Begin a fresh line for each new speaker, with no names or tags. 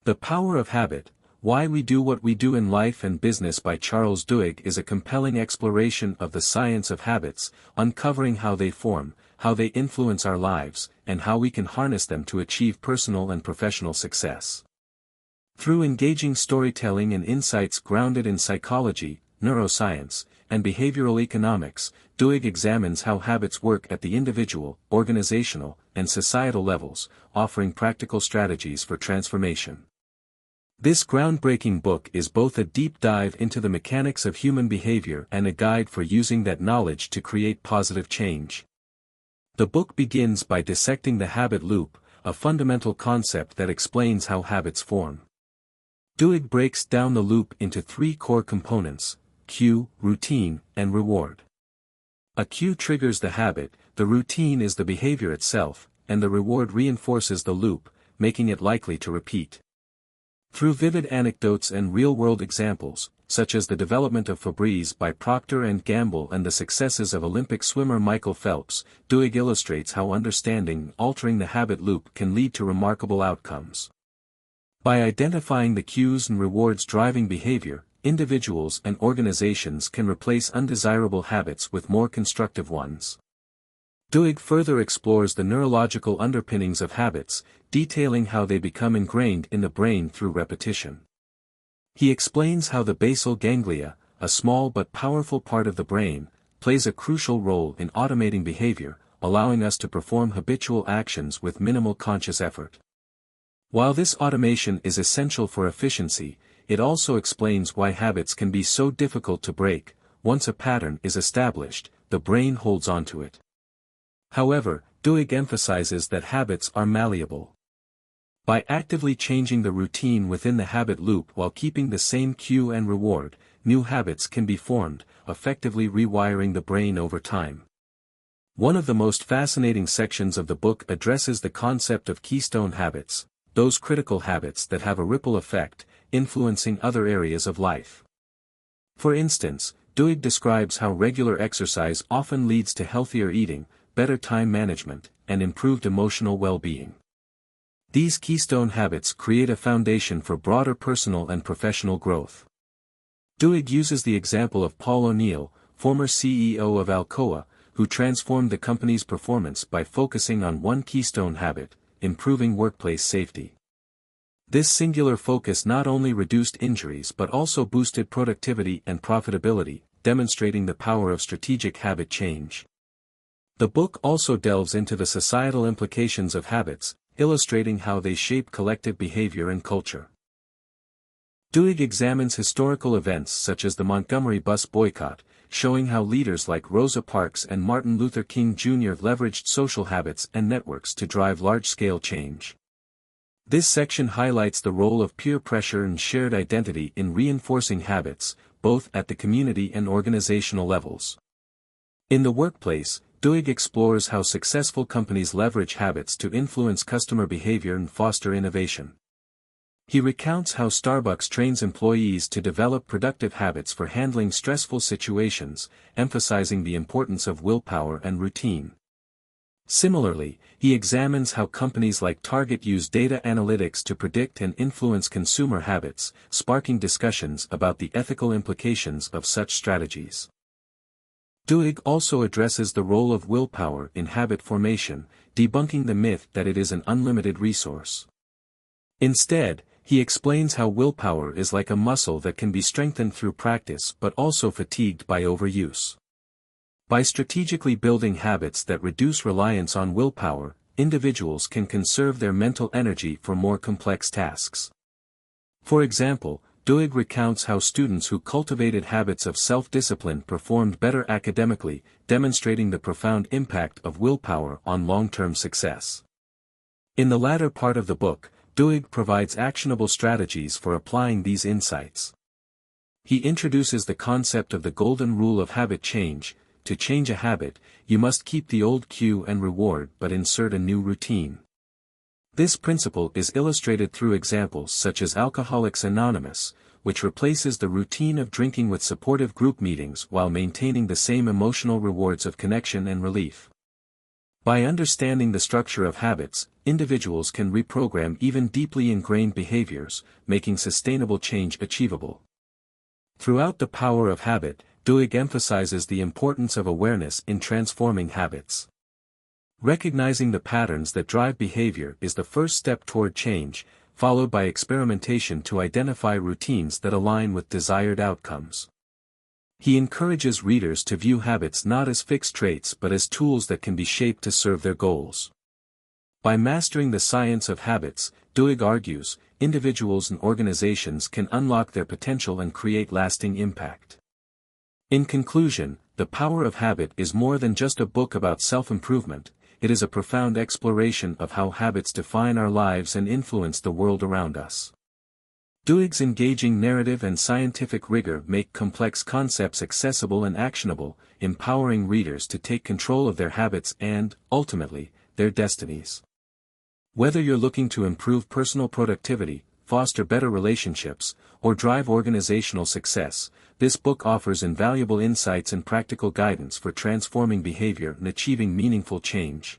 The Power of Habit, Why We Do What We Do in Life and Business by Charles Duhigg is a compelling exploration of the science of habits, uncovering how they form, how they influence our lives, and how we can harness them to achieve personal and professional success. Through engaging storytelling and insights grounded in psychology, neuroscience, and behavioral economics, Duhigg examines how habits work at the individual, organizational, and societal levels, offering practical strategies for transformation. This groundbreaking book is both a deep dive into the mechanics of human behavior and a guide for using that knowledge to create positive change. The book begins by dissecting the habit loop, a fundamental concept that explains how habits form. Duhigg breaks down the loop into three core components: cue, routine, and reward. A cue triggers the habit, the routine is the behavior itself, and the reward reinforces the loop, making it likely to repeat. Through vivid anecdotes and real-world examples, such as the development of Febreze by Procter & Gamble and the successes of Olympic swimmer Michael Phelps, Duhigg illustrates how understanding and altering the habit loop can lead to remarkable outcomes. By identifying the cues and rewards driving behavior, individuals and organizations can replace undesirable habits with more constructive ones. Duhigg further explores the neurological underpinnings of habits, detailing how they become ingrained in the brain through repetition. He explains how the basal ganglia, a small but powerful part of the brain, plays a crucial role in automating behavior, allowing us to perform habitual actions with minimal conscious effort. While this automation is essential for efficiency, it also explains why habits can be so difficult to break. Once a pattern is established, the brain holds on to it. However, Duhigg emphasizes that habits are malleable. By actively changing the routine within the habit loop while keeping the same cue and reward, new habits can be formed, effectively rewiring the brain over time. One of the most fascinating sections of the book addresses the concept of keystone habits, those critical habits that have a ripple effect, influencing other areas of life. For instance, Duhigg describes how regular exercise often leads to healthier eating, better time management, and improved emotional well-being. These keystone habits create a foundation for broader personal and professional growth. Duhigg uses the example of Paul O'Neill, former CEO of Alcoa, who transformed the company's performance by focusing on one keystone habit: improving workplace safety. This singular focus not only reduced injuries but also boosted productivity and profitability, demonstrating the power of strategic habit change. The book also delves into the societal implications of habits, illustrating how they shape collective behavior and culture. Duhigg examines historical events such as the Montgomery bus boycott, showing how leaders like Rosa Parks and Martin Luther King Jr. leveraged social habits and networks to drive large-scale change. This section highlights the role of peer pressure and shared identity in reinforcing habits, both at the community and organizational levels. In the workplace, Duhigg explores how successful companies leverage habits to influence customer behavior and foster innovation. He recounts how Starbucks trains employees to develop productive habits for handling stressful situations, emphasizing the importance of willpower and routine. Similarly, he examines how companies like Target use data analytics to predict and influence consumer habits, sparking discussions about the ethical implications of such strategies. Duhigg also addresses the role of willpower in habit formation, debunking the myth that it is an unlimited resource. Instead, he explains how willpower is like a muscle that can be strengthened through practice but also fatigued by overuse. By strategically building habits that reduce reliance on willpower, individuals can conserve their mental energy for more complex tasks. For example, Duhigg recounts how students who cultivated habits of self-discipline performed better academically, demonstrating the profound impact of willpower on long-term success. In the latter part of the book, Duhigg provides actionable strategies for applying these insights. He introduces the concept of the golden rule of habit change. To change a habit, you must keep the old cue and reward but insert a new routine. This principle is illustrated through examples such as Alcoholics Anonymous, which replaces the routine of drinking with supportive group meetings while maintaining the same emotional rewards of connection and relief. By understanding the structure of habits, individuals can reprogram even deeply ingrained behaviors, making sustainable change achievable. Throughout The Power of Habit, Duhigg emphasizes the importance of awareness in transforming habits. Recognizing the patterns that drive behavior is the first step toward change, followed by experimentation to identify routines that align with desired outcomes. He encourages readers to view habits not as fixed traits but as tools that can be shaped to serve their goals. By mastering the science of habits, Duhigg argues, individuals and organizations can unlock their potential and create lasting impact. In conclusion, The Power of Habit is more than just a book about self-improvement. It is a profound exploration of how habits define our lives and influence the world around us. Duhigg's engaging narrative and scientific rigor make complex concepts accessible and actionable, empowering readers to take control of their habits and, ultimately, their destinies. Whether you're looking to improve personal productivity, foster better relationships, or drive organizational success, this book offers invaluable insights and practical guidance for transforming behavior and achieving meaningful change.